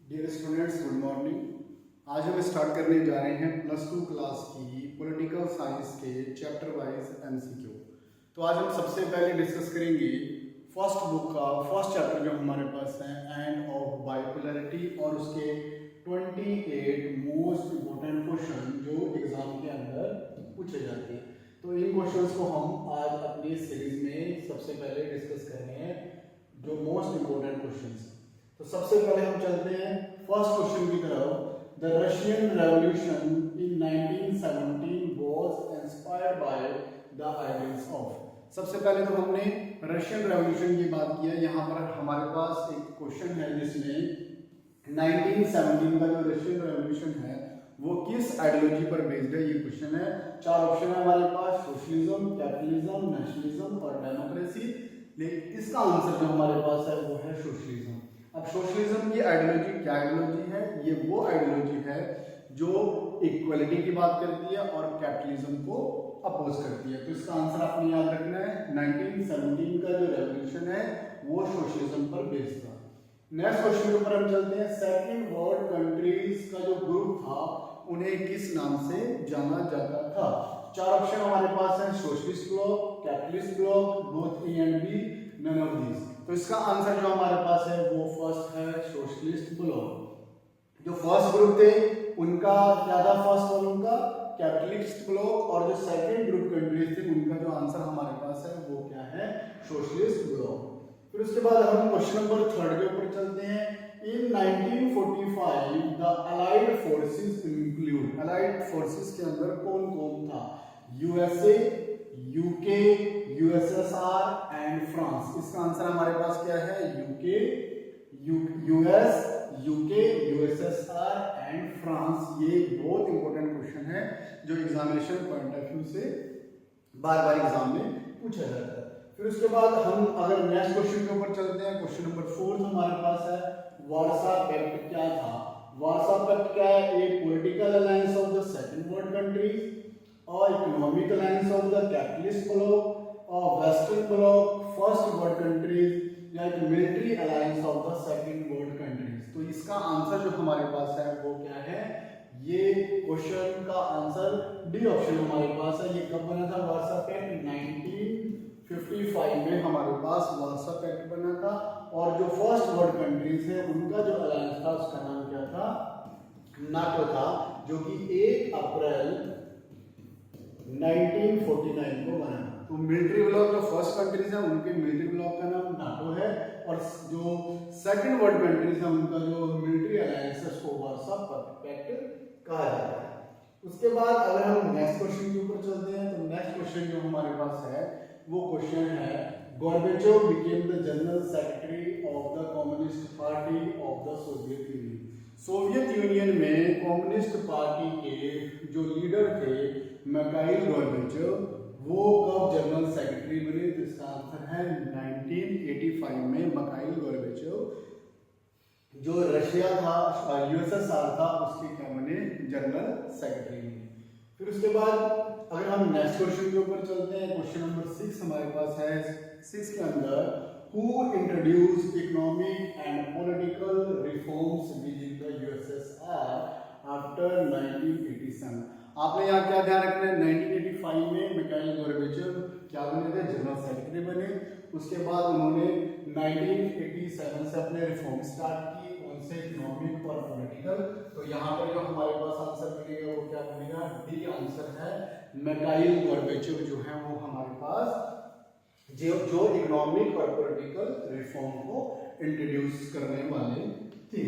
Dear students, good morning. आज हम start करने जा रहे हैं +2 क्लास की पॉलिटिकल साइंस के चैप्टर वाइज एमसीक्यू। तो आज हम सबसे पहले डिस्कस करेंगे फर्स्ट बुक का फर्स्ट चैप्टर जो हमारे पास है एंड ऑफ बाइपोलैरिटी, और उसके 28 मोस्ट इम्पोर्टेंट क्वेश्चन जो एग्जाम के अंदर पूछे जाते हैं। तो इन क्वेश्चंस को हम आज अपनी सीरीज में सबसे पहले डिस्कस कर रहे हैं, जो मोस्ट इम्पोर्टेंट क्वेश्चंस। तो सबसे पहले हम चलते हैं फर्स्ट क्वेश्चन की तरफ। The Russian revolution in 1917 was inspired by the ideals of. सबसे पहले तो हमने रशियन रेवोल्यूशन की बात की है। यहाँ पर हमारे पास एक क्वेश्चन है जिसमें 1917 का जो रशियन रेवोल्यूशन है वो किस आइडियोलॉजी पर बेस्ड है, ये क्वेश्चन है। चार ऑप्शन है हमारे पास, सोशलिज्म, कैपिटलिज्म, नेशनलिज्म और डेमोक्रेसी। लेकिन इसका आंसर जो हमारे पास है वो है सोशलिज्म। अब सोशलिज्म की आइडियोलॉजी क्या आइडियोलॉजी है? ये वो आइडियोलॉजी है जो इक्वलिटी की बात करती है और कैपिटलिज्म को अपोज करती है। तो इसका आंसर आपने याद रखना है, 1917 का जो रेवोल्यूशन है वो सोशलिज्म पर बेस्ड था। नेक्स्ट क्वेश्चन के ऊपर हम चलते हैं। सेकंड वर्ल्ड कंट्रीज का जो ग्रुप था उन्हें किस नाम से जाना जाता था? चार ऑप्शन हमारे पास है, socialist block, capitalist block, both A and B, none of these. तो इसका आंसर जो हमारे पास है वो फर्स्ट है, सोशलिस्ट ब्लॉक। जो फर्स्ट ग्रुप थे उनका क्या था? फर्स्ट वन उनका कैपिटलिस्ट ब्लॉक, और जो सेकंड ग्रुप कंट्रीज थे उनका जो आंसर हमारे पास है वो क्या है? Socialist block. फिर उसके बाद हम क्वेश्चन नंबर 3 के ऊपर चलते हैं। इन 1945 the allied forces include, allied forces के अंदर कौन कौन था? USA, UK, USSR and France. इसका आंसर हमारे पास क्या है? UK, US, UK, USSR and France. ये बहुत इंपॉर्टेंट क्वेश्चन है जो एग्जामिनेशन पॉइंट ऑफ व्यू से बार बार एग्जाम में पूछा जाता है। फिर उसके बाद हम अगर नेक्स्ट क्वेश्चन के ऊपर चलते हैं, क्वेश्चन नंबर 4 हमारे पास है, वार्सा पैक्ट क्या था? वार्सा पैक्ट क्या है? A political alliance of the second world countries, और economic alliance of the capitalist bloc, और western bloc, first world countries, या military alliance of the second world countries. तो इसका आंसर जो हमारे पास है वो क्या है? ये क्वेश्चन का आंसर डी ऑप्शन हमारे पास है। ये कब बना था वार्सा पैक्ट? 1955 में हमारे पास वार्सा पैक्ट बना था, और जो फर्स्ट वर्ल्ड कंट्रीज है उनका जो अलायंस था उसका नाम क्या था? नाटो था, जो कि 1 अप्रैल 1949 को बना। तो मिलिट्री ब्लॉक जो फर्स्ट कंट्रीज है उनके मिलिट्री ब्लॉक का नाम नाटो है, और जो सेकंड वर्ल्ड कंट्रीज है उनका जो मिलिट्री अलायंस है उसको वार्सा पैक्ट कहा जाता है। उसके बाद अगर हम नेक्स्ट क्वेश्चन के ऊपर चलते हैं, तो नेक्स्ट क्वेश्चन जो हमारे पास है वो क्वेश्चन है, Gorbachev became the general secretary of the communist party of the Soviet Union. Soviet Union में कम्युनिस्ट पार्टी के जो लीडर थे मिखाइल गोर्बेचोव, वो कब जनरल सेक्रेटरी बने? तो इसका आंसर है 1985 में मिखाइल गोर्बेचोव जो रशिया था, यूएसएसआर था, उसके क्या बने? जनरल सेक्रेटरी बने। फिर उसके बाद अगर हम नेक्स्ट क्वेश्चन के ऊपर चलते हैं, क्वेश्चन नंबर 6 हमारे पास है। 6 के अंदर who introduce economic and political reforms with the USSR after 1987। आपने यहाँ क्या ध्यान रखना है? 1985 में मिखाइल गोर्बेचोव क्या बने थे? जनरल सेक्रेटरी बने। उसके बाद उन्होंने 1987 से अपने रिफॉर्म स्टार्ट किए, उनसे इकोनॉमिक और पॉलिटिकल। तो यहाँ पर जो हमारे पास आंसर मिलेगा वो क्या बनेगा? डी आंसर है। मिखाइल गोर्बेचोव जो है वो हमारे पास जो इकोनॉमिक और पॉलिटिकल रिफॉर्म को इंट्रोड्यूस करने वाले थे।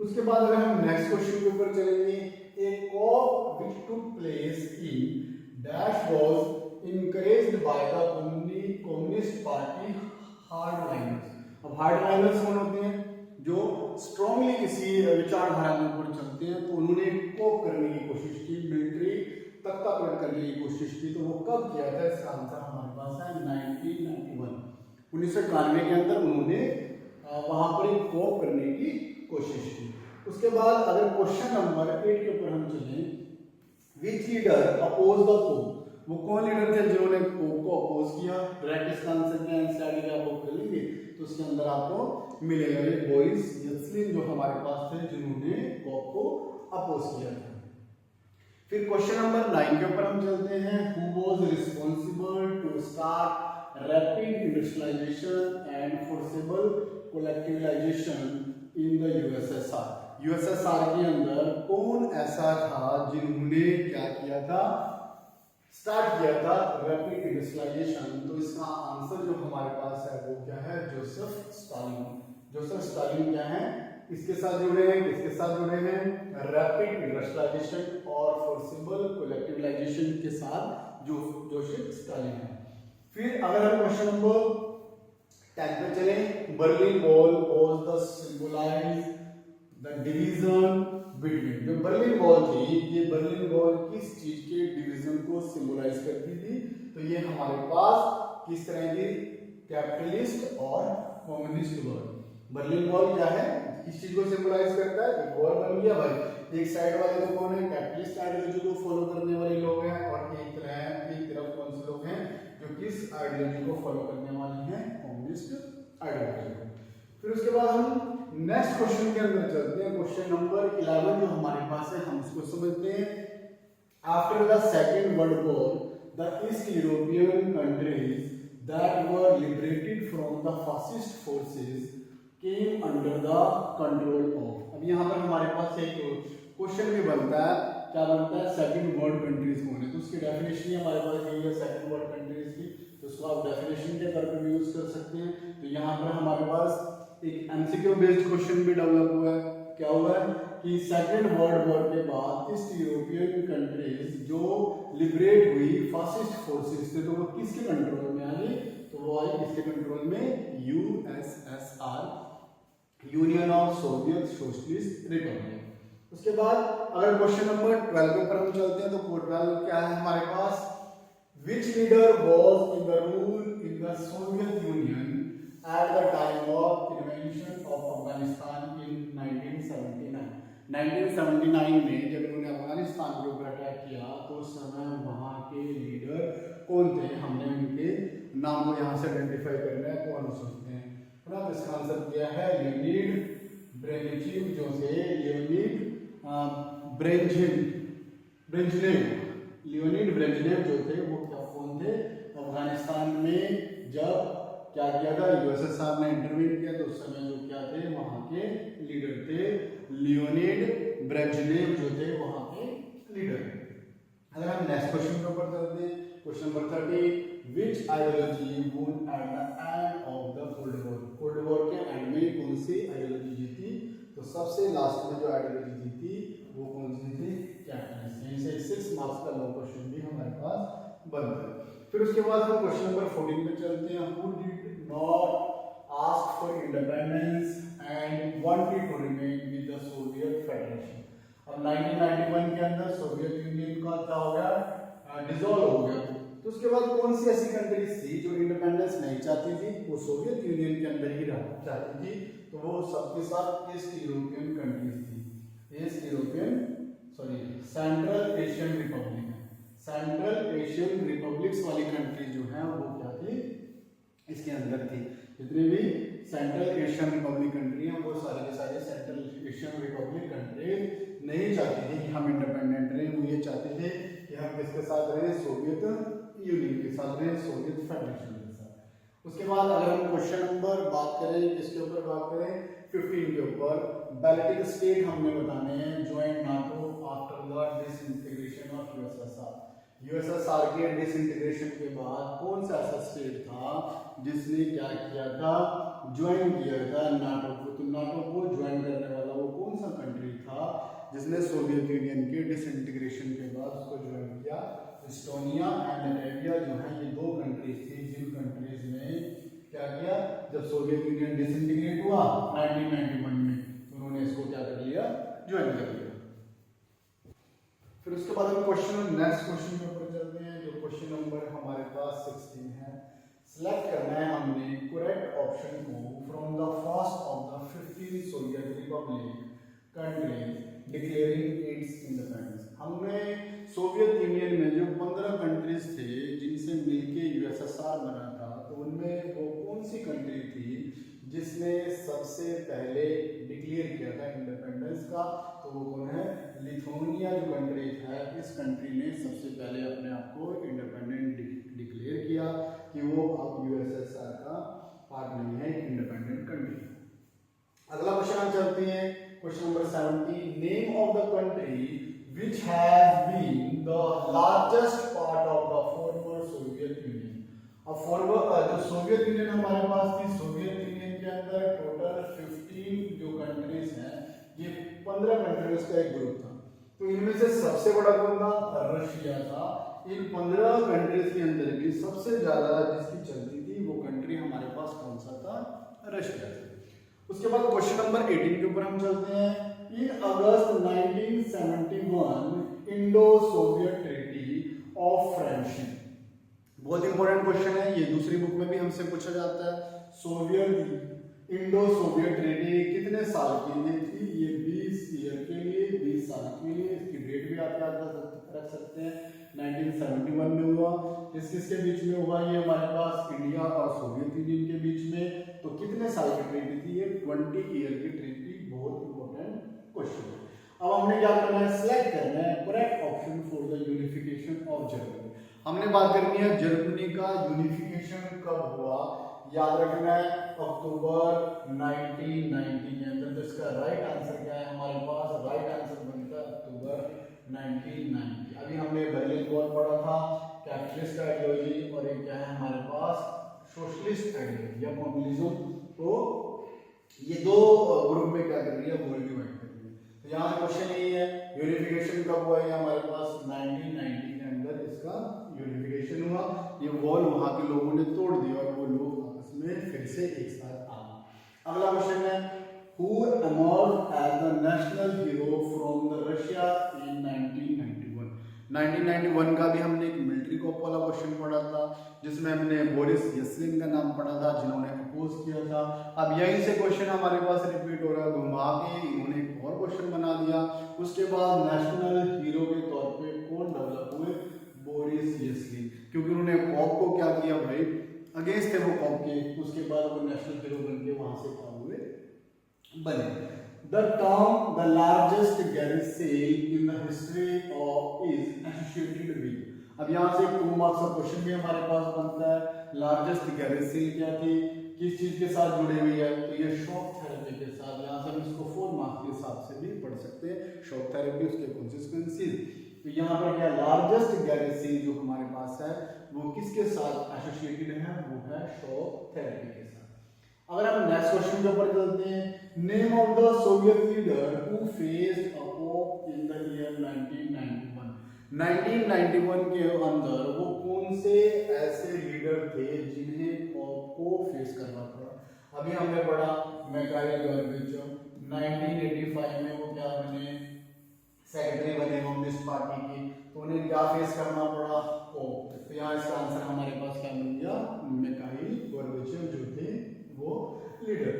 उसके बाद अगर हम नेक्स्ट क्वेश्चन के ऊपर चलेंगे, a coup which took place in dash was encouraged by the communist party hardliners. अब हार्डलाइनर्स कौन होते हैं? जो स्ट्रांगली किसी विचारधारा के ऊपर चलते हैं। तो उन्होंने कोप करने की कोशिश की, मिलिट्री तख्तापलट करने की कोशिश की। तो वो कब किया था? इसका आंसर हमारे पास है 1991 के अंदर उन्होंने वहां पर एक कोप करने की कोशिश की। उसके बाद अगर क्वेश्चन नंबर 8 के ऊपर हम चलें, विच लीडर अपोज द पोप? वो कौन लीडर थे जिन्होंने पोप को अपोज किया? डायरेक्ट इसका आंसर क्या है? आप लोग कर लेंगे तो उसके अंदर आपको मिलेगा बोरिस येल्त्सिन जो हमारे पास थे, जिन्होंने को अपोज किया था। फिर क्वेश्चन नंबर 9 के ऊपर हम चलते हैं। Who was responsible to start rapid industrialisation and forcible collectivisation in the USSR. USSR के अंदर कौन ऐसा था जिन्होंने क्या किया था, स्टार्ट किया था रैपिड इंडस्ट्रियलाइजेशन? तो इसका आंसर जो हमारे पास है वो क्या है, जोसेफ स्टालिन। जोसेफ स्टालिन क्या है, इसके साथ जुड़े हैं, किसके साथ जुड़े हैं, रैपिड इंडस्ट्रियलाइजेशन और फोर्सेबल कोलेक्टिवलाइजेशन के साथ जो जोसेफ स्टालिन है। फिर अगर हम क्वेश्चन नंबर 10 पे चले, Berlin wall was the symbolize the division between. जो बर्लिन वॉल थी, ये बर्लिन वॉल किस चीज के डिवीजन को सिंबलाइज करती थी? तो ये हमारे पास किस तरह की, कैपिटलिस्ट और कम्युनिस्ट वर्ल्ड। बर्लिन वॉल क्या है, किस चीज को सिंबलाइज करता है? एक वॉल बन गया भाई, एक साइड वाले तो कौन है, कैपिटलिस्ट आइडियोलॉजी को फॉलो करने वाले लोग हैं, और एक तरफ कौन से लोग हैं जो किस आइडियोलॉजी को फॉलो करने वाले हैं, कम्युनिस्ट आइडियोलॉजी को। फिर उसके बाद हम नेक्स्ट क्वेश्चन के अंदर चलते हैं। क्वेश्चन नंबर 11 जो हमारे पास है, हम इसको समझते हैं। After the second world war the east European countries that were liberated from the fascist forces came under the control of. अब यहाँ पर हमारे पास एक क्वेश्चन भी बनता है, क्या बनता है, सेकंड वर्ल्ड कंट्रीज कौन है? तो उसकी डेफिनेशन हमारे पास यही है सेकंड वर्ल्ड कंट्रीज की, तो उसको आप डेफिनेशन के तौर पर भी यूज कर सकते हैं। तो यहाँ पर हमारे पास एक एमसीक्यू बेस्ड क्वेश्चन भी डेवलप हुआ है। क्या हुआ है कि सेकंड वर्ल्ड वॉर के बाद ईस्ट यूरोपियन कंट्रीज जो लिबरेट हुई फासिस्ट फोर्सेस से, तो वो किसके कंट्रोल में आ गई? तो वो आई किसके कंट्रोल में, USSR, union of Soviet socialist Republic. उसके बाद अगर क्वेश्चन नंबर 12 के ऊपर हम चलते हैं, तो 12 क्या है हमारे पास, which leader was in the rule in the Soviet Union at the time of invasion of Afghanistan in 1979। 1979 में जब उन्होंने अफगानिस्तान के ऊपर अटैक किया, तो उस समय वहाँ के लीडर कौन थे? हमने उनके नाम को यहाँ से आइडेंटिफाई करना है, कौन हो सकते हैं, है ना? तो इसका आंसर क्या है, लियोनिड ब्रेजनेव जो थे, लियोनिड ब्रेजनेव जो थे, वो क्या कौन थे? अफगानिस्तान में जब क्या किया था, यूएसएसआर ने इंटरवीन किया, तो उस समय जो क्या थे, वहां के लीडर थे लियोनिड ब्रेजनेव जो थे वहां के लीडर। अगर हम नेक्स्ट क्वेश्चन के ऊपर चलते हैं, क्वेश्चन नंबर 30, विच आइडियोलॉजी वोन at the end of the cold war. Cold war के एंड में कौन सी आइडियोलॉजी जीती? तो सबसे लास्ट में जो आइडियोलॉजी जीती वो कौन सी थी, कैपिटलिस्ट। यहीं से 6 मार्क्स का लॉन्ग क्वेश्चन भी हमारे पास बनता है। फिर उसके बाद हम क्वेश्चन नंबर 14 पे चलते हैं। Who did not ask for independence and wanted to remain with the Soviet federation. अब 1991 के अंदर सोवियत यूनियन का क्या हो गया, डिसॉल्व हो गया। तो उसके बाद कौन सी ऐसी कंट्रीज थी जो इंडिपेंडेंस नहीं चाहती थी, वो सोवियत यूनियन के अंदर ही रहना चाहती थी? तो वो सबके साथ ईस्ट यूरोपियन कंट्रीज थी, central Asian Republic. Central Asian republics वाली कंट्री जो है वो क्या थी, इसके अंदर थी। जितने भी सेंट्रल एशियन रिपब्लिक कंट्री हैं वो सारे के सारे सेंट्रल एशियन रिपब्लिक कंट्री नहीं चाहती थी कि हम इंडिपेंडेंट रहें, वो ये चाहते थे कि हम किसके साथ रहें, सोवियत यूनियन के साथ रहें, सोवियत फेडरेशन के साथ। उसके बाद अगर हम क्वेश्चन नंबर बात करें, किसके ऊपर बात करें, 15 के ऊपर, बैल्टिक स्टेट हमने बताने हैं join NATO after the disintegration of USSR. USSR के डिसइंटीग्रेशन के बाद कौन सा ऐसा स्टेट था जिसने क्या किया था, ज्वाइन किया था नाटो को? तो नाटो को ज्वाइन करने वाला वो कौन सा कंट्री था जिसने सोवियत यूनियन के डिसइंटीग्रेशन के बाद उसको ज्वाइन किया? एस्टोनिया एंड लैटविया जो है ये 2 कंट्रीज थी जिन कंट्रीज ने क्या किया, जब सोवियत यूनियन डिसइंटीग्रेट हुआ 1991 में, तो उन्होंने इसको क्या कर लिया, ज्वाइन कर लिया। फिर उसके बाद हम नेक्स्ट क्वेश्चन के ऊपर चलते हैं, जो क्वेश्चन नंबर हमारे पास 16 है। सिलेक्ट करना है हमने करेक्ट ऑप्शन को from the first of the 15 Soviet Republic countries declaring it's independence. हमने सोवियत यूनियन में जो 15 कंट्रीज थे जिनसे मिलके यूएसएसआर बना था, तो उनमें वो कौन सी कंट्री थी जिसने सबसे पहले डिक्लेयर किया था इंडिपेंडेंस का था, तो वो कौन है, लिथुआनिया जो कंट्री है, इस कंट्री ने सबसे पहले अपने आप को इंडिपेंडेंट डिक्लेयर किया कि वो अब यूएसएसआर का पार्ट नहीं है, एक इंडिपेंडेंट कंट्री। अगला क्वेश्चन हम चलते हैं, question number 17, name of the country which has been the largest part of the former Soviet Union। अब जो सोवियत यूनियन हमारे पास थी, सोवियत यूनियन के अंदर टोटल 15 जो कंट्रीज हैं, ये 15 कंट्रीज का एक ग्रुप था। तो इनमें से सबसे बड़ा कौन था, रशिया था। इन 15 कंट्रीज के अंदर भी सबसे ज्यादा जिसकी चलती थी वो कंट्री हमारे पास कौन सा था, रशिया था। उसके बाद क्वेश्चन नंबर 18 के ऊपर हम चलते हैं। इन अगस्त 1971 Indo Soviet treaty of friendship, बहुत इंपॉर्टेंट क्वेश्चन है ये, दूसरी बुक में भी हमसे पूछा जाता है। सोवियत इंडो सोवियत ट्रीटी कितने साल के लिए थी, ये 20 ईयर के लिए, 20 साल के लिए। इसकी डेट भी आप याद रख सकते हैं, 1971 में हुआ। किसके बीच में हुआ, ये हमारे पास इंडिया और सोवियत यूनियन के बीच में। तो कितने साल की ट्रीटी थी, ये 20 ईयर की ट्रीटी, बहुत इंपॉर्टेंट क्वेश्चन है। अब हमने क्या करना है, सिलेक्ट करना है correct option for the unification of Germany. हमने बात करनी है जर्मनी का यूनिफिकेशन कब हुआ, याद रखना है अक्टूबर 1990 के अंदर। तो इसका राइट आंसर क्या है हमारे पास, राइट आंसर बनता है अक्टूबर 1990। अभी हमने बर्लिन वॉल पढ़ा था, कैपिटलिस्ट आइडियोलॉजी, और ये क्या है हमारे पास, सोशलिस्ट आइडियोलॉजी या कम्युनिज्म। तो ये दो ग्रुप में क्या कर रही है, वॉल डिवाइड कर रही है। तो यहाँ क्वेश्चन यही है, यूनिफिकेशन कब हुआ है हमारे पास, 1990 के अंदर इसका यूनिफिकेशन हुआ। ये वॉल वहां के लोगों ने तोड़ दिया और वो लोग आपस में फिर से एक साथ आ गए। अगला क्वेश्चन है, who emerged as the national hero from the Russia in 1991। 1991 का भी हमने एक मिलिट्री कॉप वाला क्वेश्चन पढ़ा था, जिसमें हमने बोरिस येल्त्सिन का नाम पढ़ा था, जिन्होंने अपोज किया था। अब यहीं से क्वेश्चन हमारे पास रिपीट हो रहा है, घुमा के इन्होंने एक और क्वेश्चन बना दिया। उसके बाद नेशनल हीरो के तौर पे कौन डेवलप हुए, बोरिस येल्त्सिन, क्योंकि उन्होंने कॉप को क्या किया भाई, अगेंस्ट थे वो कॉप के, उसके बाद वो नेशनल हीरो बन के वहां से क्या हुए, बने। The term the largest garrison in the history of is associated with। अब यहाँ से 2 मार्क्स का क्वेश्चन भी हमारे पास बनता है। लार्जेस्ट गैरिसन क्या थी, किस चीज के साथ जुड़ी हुई है, तो ये शॉक थेरेपी के साथ। यहाँ से हम इसको 4 मार्क्स के हिसाब से भी पढ़ सकते हैं, शॉक थेरेपी उसके कॉन्सिक्वेंसेस। तो यहाँ पर क्या, लार्जेस्ट गैरिसन जो हमारे पास है वो किसके साथ एसोसिएटेड है, वो है शॉक थेरेपी के साथ। अगर हम नेक्स्ट क्वेश्चन के ऊपर चलते हैं, name of the Soviet leader who faced a pop in the year 1991। 1991 के अंदर वो कौन से ऐसे लीडर थे जिन्हें पॉप को फेस करना पड़ा। अभी हमने पढ़ा मिखाइल गोर्बाचोव, 1985 में वो क्या बने, सेक्रेटरी बने कम्युनिस्ट पार्टी की, तो उन्हें क्या फेस करना पड़ा, पॉप। तो यहाँ इसका आंसर हमारे पास क्या मिल गया, मिखाइल गोर्बाचोव जो थे वो लीडर।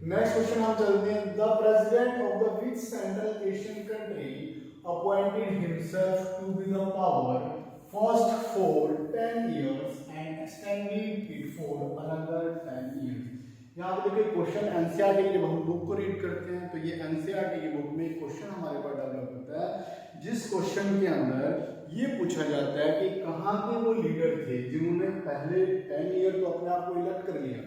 नेक्स्ट क्वेश्चन हम चलते हैं, the president of the which central Asian country appointed himself to be the power first for 10 years and extended it for another 10 years। यहाँ पे देखिए क्वेश्चन एनसीईआरटी की जब हम बुक को रीड करते हैं तो ये एनसीईआरटी की बुक में क्वेश्चन हमारे पास डेवलप होता है, जिस क्वेश्चन के अंदर ये पूछा जाता है कि कहाँ के वो लीडर थे जिन्होंने पहले 10 ईयर तो अपने आप को इलेक्ट कर लिया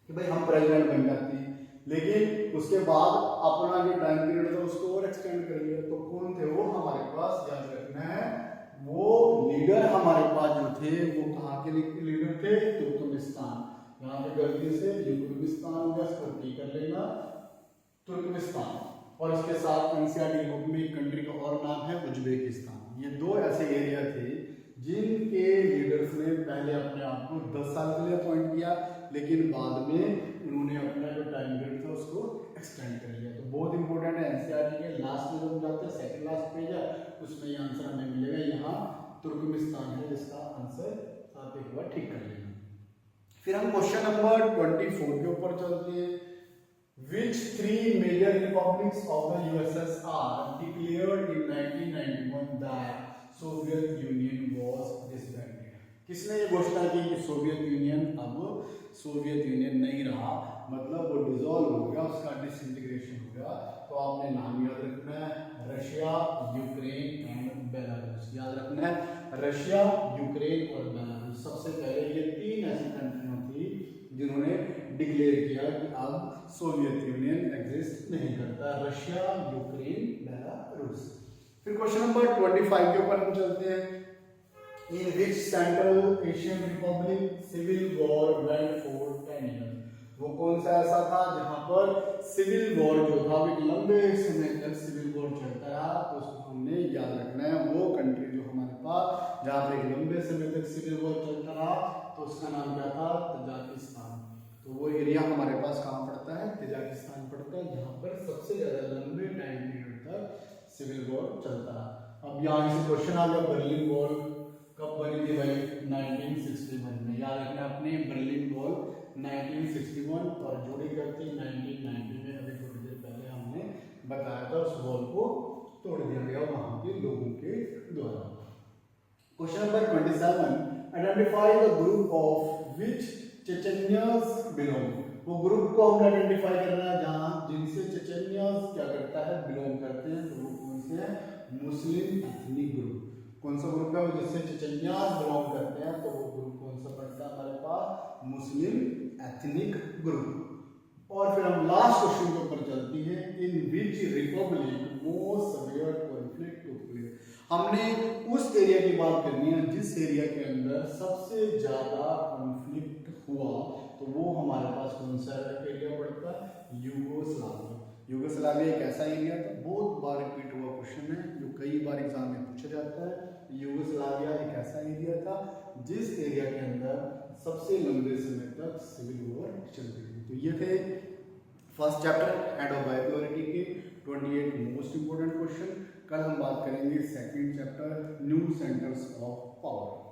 कि भाई हम प्रेसिडेंट बन जाते हैं, लेकिन उसके बाद अपना जो टाइम पीरियड था उसको और एक्सटेंड कर लिया। तो कौन थे वो, हमारे पास याद रखना है, वो लीडर हमारे पास जो थे वो कहाँ के लीडर थे, तुर्कमेनिस्तान। यहाँ पे गलती से यूर्कमेनिस्तान हो गया, इसको टी कर लेना, तुर्कमेनिस्तान। और इसके साथ एनसीईआरटी बुक में एक कंट्री का और नाम है उज्बेकिस्तान। ये 2 ऐसे एरिया थे जिनके लीडर्स ने पहले अपने आप को 10 साल के लिए अपॉइंट किया, लेकिन बाद में उन्होंने अपना जो टाइम पीरियड था उसको एक्सटेंड कर लिया। तो बहुत इंपॉर्टेंट है, एनसीईआरटी के लास्ट में जब जाते हैं, सेकंड लास्ट पेज है, उसमें ये आंसर हमें मिलेगा, यहाँ तुर्कमेनिस्तान है जिसका आंसर आप एक बार ठीक कर लेना। फिर हम क्वेश्चन नंबर 24 के ऊपर चलते हैं, which 3 major republics of the USSR declared in 1991 that Soviet Union was disbanded। किसने ये घोषणा की कि सोवियत यूनियन अब सोवियत यूनियन नहीं रहा, मतलब वो डिसॉल्व हो गया, उसका डिसइंटीग्रेशन हो गया। तो आपने नाम याद रखना है, रशिया, यूक्रेन एंड बेलारूस। याद रखना है रशिया, यूक्रेन और बेलारूस। सबसे पहले ये 3 ऐसी कंट्रियां थी जिन्होंने डिक्लेयर किया कि अब सोवियत यूनियन एग्जिस्ट नहीं करता। Russia, Ukraine, Belarus. फिर क्वेश्चन नंबर 25 के ऊपर हम चलते हैं। In which Central Asian Republic civil war went for 10 years? वो कौन सा ऐसा था जहां पर सिविल वॉर जो था एक लंबे समय तक सिविल वॉर चलता रहा। तो उसको हमने याद रखना है। वो कंट्री जो हमारे पास जहां पर एक लंबे समय तक सिविल वॉर चलता रहा तो उसका नाम क्या था? तजाकिस्तान। तो वो एरिया हमारे पास कहाँ पड़ता है? तजाकिस्तान पड़ता है, जहाँ पर सबसे ज्यादा लंबे टाइम पीरियड तक सिविल वॉर चलता रहा। अब यहाँ से क्वेश्चन आ गया, बर्लिन वॉल कब बनी थी भाई? 1961 में। याद रखना अपने बर्लिन वॉल 1961 और जोड़ी करती 1990 में। अभी थोड़ी देर पहले हमने बताया था उस वॉल को तोड़ दिया गया वहां के लोगों के द्वारा। Question number 27, identify the group of which Chechenians belong. वो ग्रुप को हमने आइडेंटिफाई करना है जहां जिनसे चेचेनियंस क्या करता है? बिलोंग करते हैं। तो वो कौन से हैं? मुस्लिम एथनिक ग्रुप। कौन सा ग्रुप है वो जिससे चेचेनियंस बिलोंग करते हैं? तो वो ग्रुप कौन सा पड़ता है हमारे पास? मुस्लिम एथनिक ग्रुप। और फिर हम लास्ट क्वेश्चन के ऊपर चलती हैं। In which republic most severe conflict took place. हमने उस एरिया की बात करनी है जिस एरिया के अंदर सबसे ज्यादा कॉन्फ्लिक्ट हुआ। तो वो हमारे पास कौन सा एरिया पड़ता है? यूगोस्लाविया। यूगोस्लाविया एक ऐसा एरिया था, बहुत बार रिपीट हुआ क्वेश्चन है जो कई बार एग्जाम में पूछा जाता है। यूगोस्लाविया एक ऐसा एरिया था जिस एरिया के अंदर सबसे लंबे समय तक सिविल वॉर चलती थी। तो ये थे फर्स्ट चैप्टर हेड ऑफ बायोप्योरिटी के 28 मोस्ट इंपोर्टेंट क्वेश्चन। कल हम बात करेंगे second chapter new centres of power.